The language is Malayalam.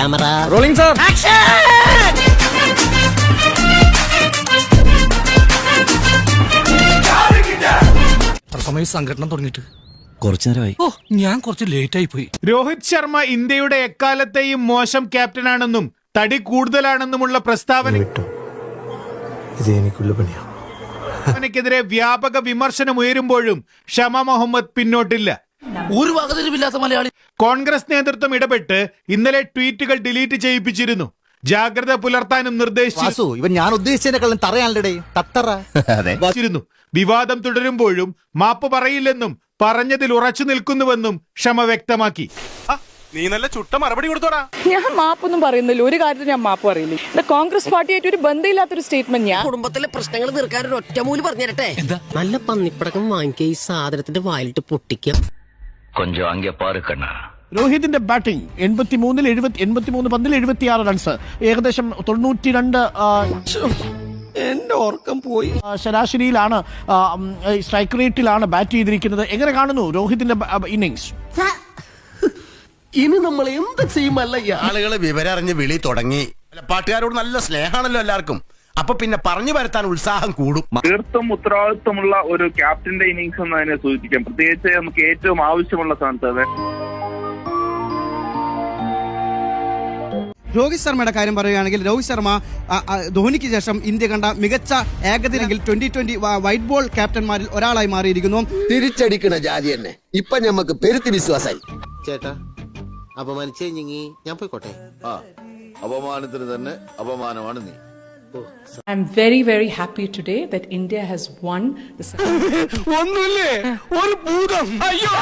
Camera rolling sir. സമയം സംഘടന തുടങ്ങിയിട്ട് കുറച്ചു നേരമായി. ഞാൻ കുറച്ച് ലേറ്റ് ആയി പോയി. രോഹിത് ശർമ്മ ഇന്ത്യയുടെ എക്കാലത്തെയും മോശം ക്യാപ്റ്റനാണെന്നും തടി കൂടുതലാണെന്നുമുള്ള പ്രസ്താവനയ്ക്കെതിരെ വ്യാപക വിമർശനം ഉയരുമ്പോഴും ഷമ മുഹമ്മദ് പിന്നോട്ടില്ല. ഒരു വകതിരിവില്ലാത്ത മലയാളി. കോൺഗ്രസ് നേതൃത്വം ഇടപെട്ട് ഇന്നലെ ട്വീറ്റുകൾ ഡിലീറ്റ് ചെയ്യിപ്പിച്ചിരുന്നു. ജാഗ്രത പുലർത്താനും നിർദ്ദേശിച്ചു. ഇവൻ ഞാൻ ഉദ്ദേശിച്ചതിനെക്കാളും തറയാണല്ലേ. വിവാദം തുടരുമ്പോഴും മാപ്പ് പറയില്ലെന്നും പറഞ്ഞതിൽ ഉറച്ചു നിൽക്കുന്നുവെന്നും ക്ഷമ വ്യക്തമാക്കി. നീ നല്ല ചുട്ട മറുപടി കൊടുത്തോടാ. ഞാൻ മാപ്പൊന്നും പറയുന്നില്ല, ഒരു കാര്യത്തിൽ ഞാൻ മാപ്പ് പറയില്ല. കോൺഗ്രസ് പാർട്ടിയായിട്ട് ഒരു ബന്ധമില്ലാത്തൊരു സ്റ്റേറ്റ്മെന്റ്. ഞാൻ കുടുംബത്തിലെ പ്രശ്നങ്ങൾ തീർക്കാൻ ഒരു ഒറ്റമൂല് പറഞ്ഞു തരട്ടെ. നല്ല പന്നിപ്പടക്കം വാങ്ങിക്കുക, ഈ സാധനത്തിന്റെ വായിലിട്ട് പൊട്ടിക്കാം. രോഹിതിന്റെ ബാറ്റിംഗ് 83 പന്തിൽ 76 റൺസ്, ഏകദേശം 92 എന്റെ ഓർക്കം പോയി. ശരാശരിയിലാണ്, സ്ട്രൈക്ക് റേറ്റിലാണ് ബാറ്റ് ചെയ്തിരിക്കുന്നത്. എങ്ങനെ കാണുന്നു രോഹിതിന്റെ ഇന്നിങ്സ്? ഇനി നമ്മൾ എന്ത് ചെയ്യുമല്ല. ആളുകള് വിവരം അറിഞ്ഞ് വിളി തുടങ്ങി. പാട്ടുകാരോട് നല്ല സ്നേഹമാണല്ലോ എല്ലാവർക്കും. അപ്പൊ പിന്നെ പറഞ്ഞു വരുത്താൻ ഉത്സാഹം കൂടും. തീർത്തും ഉത്തരവാദിത്വമുള്ള ഒരു ക്യാപ്റ്റന്റെ ഇന്നിങ്സ് എന്ന് അതിനെ സൂചിപ്പിക്കാം. പ്രത്യേകിച്ച് നമുക്ക് ഏറ്റവും ആവശ്യമുള്ള സ്ഥാനത്ത്. രോഹിത് ശർമ്മയുടെ കാര്യം പറയുകയാണെങ്കിൽ രോഹിത് ശർമ്മ ധോണിക്ക് ശേഷം ഇന്ത്യ കണ്ട മികച്ച ഏകദിനെങ്കിൽ 2020 വൈറ്റ് ബോൾ ക്യാപ്റ്റന്മാരിൽ ഒരാളായി മാറിയിരിക്കുന്നു. തിരിച്ചടിക്കണ ജാതി തന്നെ ഇപ്പൊ ഞമ്മക്ക് പെരുത്തി വിശ്വാസായി. ചേട്ടാ അപമാനിച്ചേ ഞാൻ പോയിക്കോട്ടെ. അപമാനത്തിന് തന്നെ അപമാനമാണ് നീ. I'm very, very happy today that India has won the ഒന്നുമില്ലേ, ഒരു ഭൂതം. അയ്യോ.